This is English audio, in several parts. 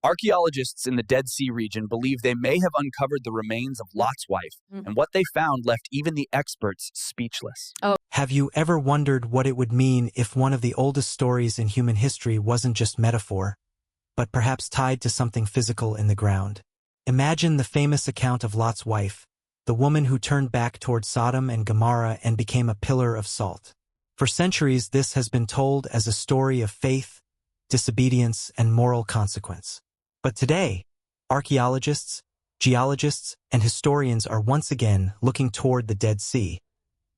Archaeologists in the Dead Sea region believe they may have uncovered the remains of Lot's wife, and what they found left even the experts speechless. Have you ever wondered what it would mean if one of the oldest stories in human history wasn't just metaphor, but perhaps tied to something physical in the ground? Imagine the famous account of Lot's wife, the woman who turned back toward Sodom and Gomorrah and became a pillar of salt. For centuries, this has been told as a story of faith, disobedience, and moral consequence. But today, archaeologists, geologists, and historians are once again looking toward the Dead Sea,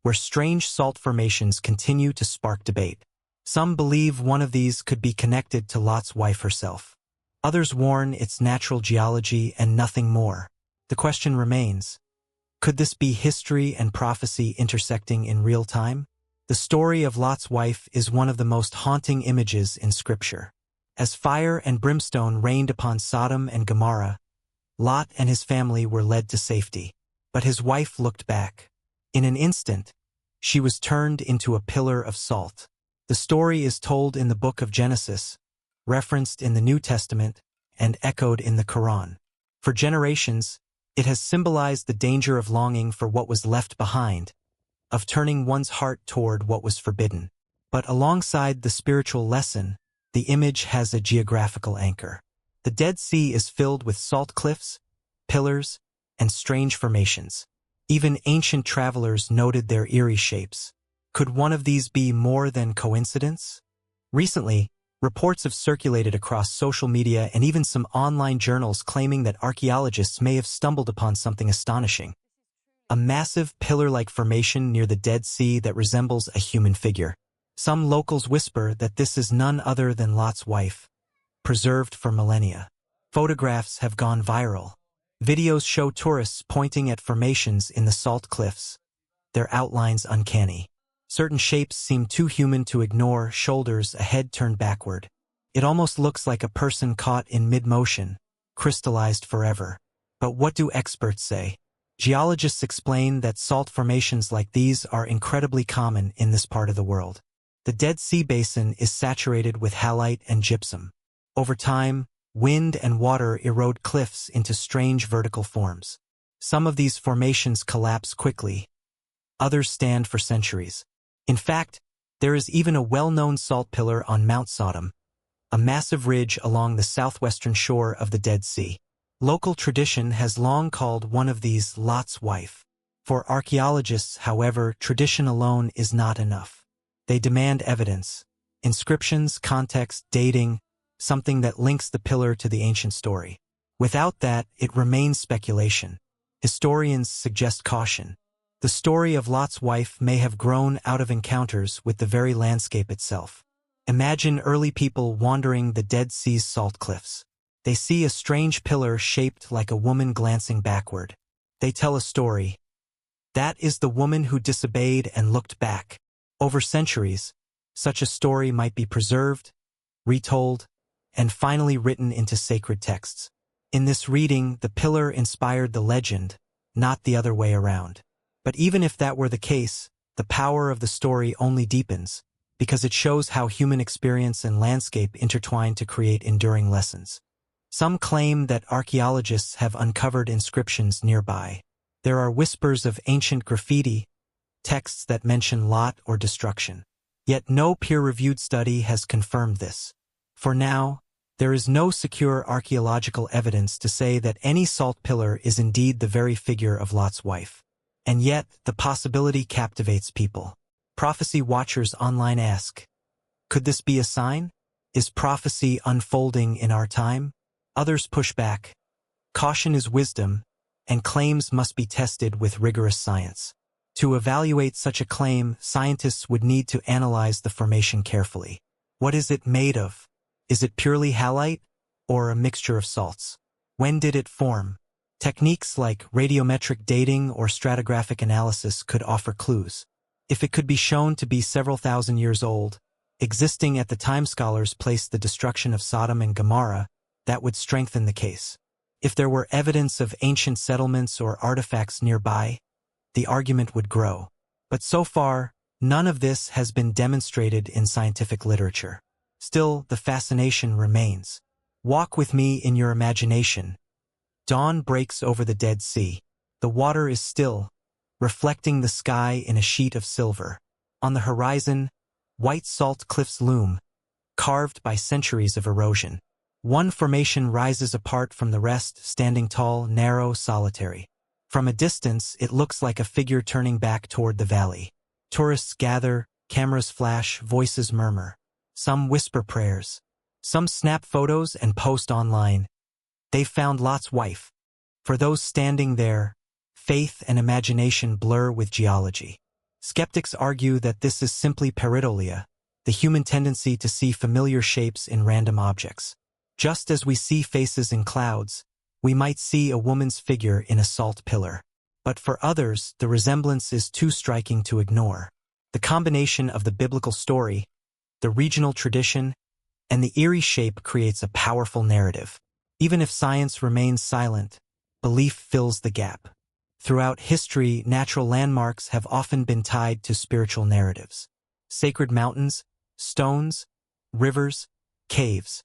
where strange salt formations continue to spark debate. Some believe one of these could be connected to Lot's wife herself. Others warn it's natural geology and nothing more. The question remains, could this be history and prophecy intersecting in real time? The story of Lot's wife is one of the most haunting images in Scripture. As fire and brimstone rained upon Sodom and Gomorrah, Lot and his family were led to safety. But his wife looked back. In an instant, she was turned into a pillar of salt. The story is told in the book of Genesis, referenced in the New Testament, and echoed in the Quran. For generations, it has symbolized the danger of longing for what was left behind, of turning one's heart toward what was forbidden. But alongside the spiritual lesson, the image has a geographical anchor. The Dead Sea is filled with salt cliffs, pillars, and strange formations. Even ancient travelers noted their eerie shapes. Could one of these be more than coincidence? Recently, reports have circulated across social media and even some online journals claiming that archaeologists may have stumbled upon something astonishing. A massive pillar-like formation near the Dead Sea that resembles a human figure. Some locals whisper that this is none other than Lot's wife, preserved for millennia. Photographs have gone viral. Videos show tourists pointing at formations in the salt cliffs, their outlines uncanny. Certain shapes seem too human to ignore, shoulders, a head turned backward. It almost looks like a person caught in mid-motion, crystallized forever. But what do experts say? Geologists explain that salt formations like these are incredibly common in this part of the world. The Dead Sea Basin is saturated with halite and gypsum. Over time, wind and water erode cliffs into strange vertical forms. Some of these formations collapse quickly. Others stand for centuries. In fact, there is even a well-known salt pillar on Mount Sodom, a massive ridge along the southwestern shore of the Dead Sea. Local tradition has long called one of these Lot's wife. For archaeologists, however, tradition alone is not enough. They demand evidence, inscriptions, context, dating, something that links the pillar to the ancient story. Without that, it remains speculation. Historians suggest caution. The story of Lot's wife may have grown out of encounters with the very landscape itself. Imagine early people wandering the Dead Sea's salt cliffs. They see a strange pillar shaped like a woman glancing backward. They tell a story. That is the woman who disobeyed and looked back. Over centuries, such a story might be preserved, retold, and finally written into sacred texts. In this reading, the pillar inspired the legend, not the other way around. But even if that were the case, the power of the story only deepens, because it shows how human experience and landscape intertwine to create enduring lessons. Some claim that archaeologists have uncovered inscriptions nearby. There are whispers of ancient graffiti, texts that mention Lot or destruction. Yet no peer-reviewed study has confirmed this. For now, there is no secure archaeological evidence to say that any salt pillar is indeed the very figure of Lot's wife. And yet, the possibility captivates people. Prophecy watchers online ask, could this be a sign? Is prophecy unfolding in our time? Others push back. Caution is wisdom, and claims must be tested with rigorous science. To evaluate such a claim, scientists would need to analyze the formation carefully. What is it made of? Is it purely halite, or a mixture of salts? When did it form? Techniques like radiometric dating or stratigraphic analysis could offer clues. If it could be shown to be several thousand years old, existing at the time scholars placed the destruction of Sodom and Gomorrah, that would strengthen the case. If there were evidence of ancient settlements or artifacts nearby, the argument would grow. But so far, none of this has been demonstrated in scientific literature. Still, the fascination remains. Walk with me in your imagination. Dawn breaks over the Dead Sea. The water is still, reflecting the sky in a sheet of silver. On the horizon, white salt cliffs loom, carved by centuries of erosion. One formation rises apart from the rest, standing tall, narrow, solitary. From a distance, it looks like a figure turning back toward the valley. Tourists gather, cameras flash, voices murmur. Some whisper prayers. Some snap photos and post online. They've found Lot's wife. For those standing there, faith and imagination blur with geology. Skeptics argue that this is simply pareidolia, the human tendency to see familiar shapes in random objects. Just as we see faces in clouds, we might see a woman's figure in a salt pillar. But for others, the resemblance is too striking to ignore. The combination of the biblical story, the regional tradition, and the eerie shape creates a powerful narrative. Even if science remains silent, belief fills the gap. Throughout history, natural landmarks have often been tied to spiritual narratives. Sacred mountains, stones, rivers, caves.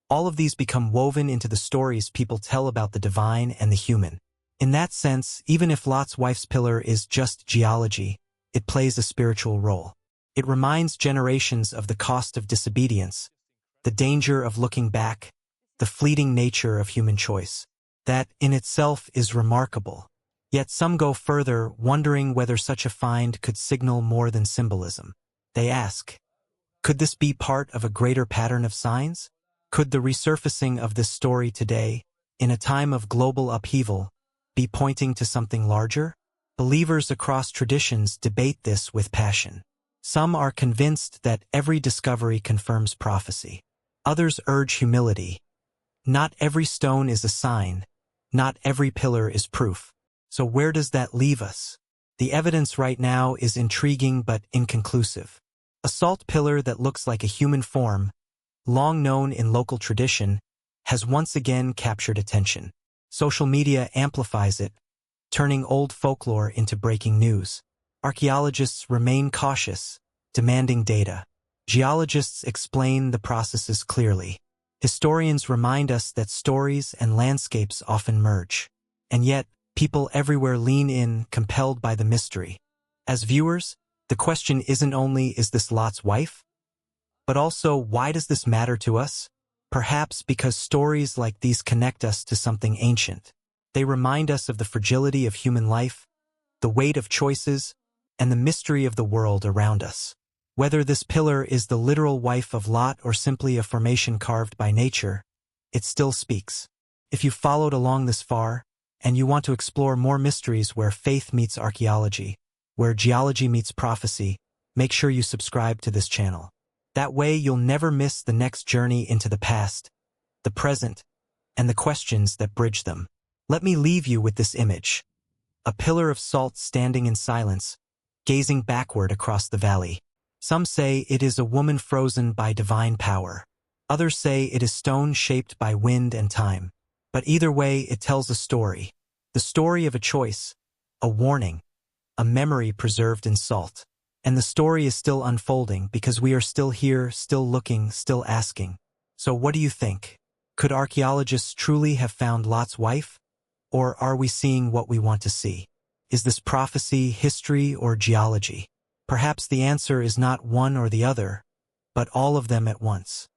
All of these become woven into the stories people tell about the divine and the human. In that sense, even if Lot's wife's pillar is just geology, it plays a spiritual role. It reminds generations of the cost of disobedience, the danger of looking back, the fleeting nature of human choice. That, in itself, is remarkable. Yet some go further, wondering whether such a find could signal more than symbolism. They ask, could this be part of a greater pattern of signs? Could the resurfacing of this story today, in a time of global upheaval, be pointing to something larger? Believers across traditions debate this with passion. Some are convinced that every discovery confirms prophecy. Others urge humility. Not every stone is a sign. Not every pillar is proof. So where does that leave us? The evidence right now is intriguing but inconclusive. A salt pillar that looks like a human form, long known in local tradition, has once again captured attention. Social media amplifies it, turning old folklore into breaking news. Archaeologists remain cautious, demanding data. Geologists explain the processes clearly. Historians remind us that stories and landscapes often merge. And yet, people everywhere lean in, compelled by the mystery. As viewers, the question isn't only, is this Lot's wife? But also, why does this matter to us? Perhaps because stories like these connect us to something ancient. They remind us of the fragility of human life, the weight of choices, and the mystery of the world around us. Whether this pillar is the literal wife of Lot or simply a formation carved by nature, it still speaks. If you followed along this far, and you want to explore more mysteries where faith meets archaeology, where geology meets prophecy, make sure you subscribe to this channel. That way you'll never miss the next journey into the past, the present, and the questions that bridge them. Let me leave you with this image. A pillar of salt standing in silence, gazing backward across the valley. Some say it is a woman frozen by divine power. Others say it is stone shaped by wind and time. But either way, it tells a story. The story of a choice, a warning, a memory preserved in salt. And the story is still unfolding because we are still here, still looking, still asking. So what do you think? Could archaeologists truly have found Lot's wife? Or are we seeing what we want to see? Is this prophecy, history, or geology? Perhaps the answer is not one or the other, but all of them at once.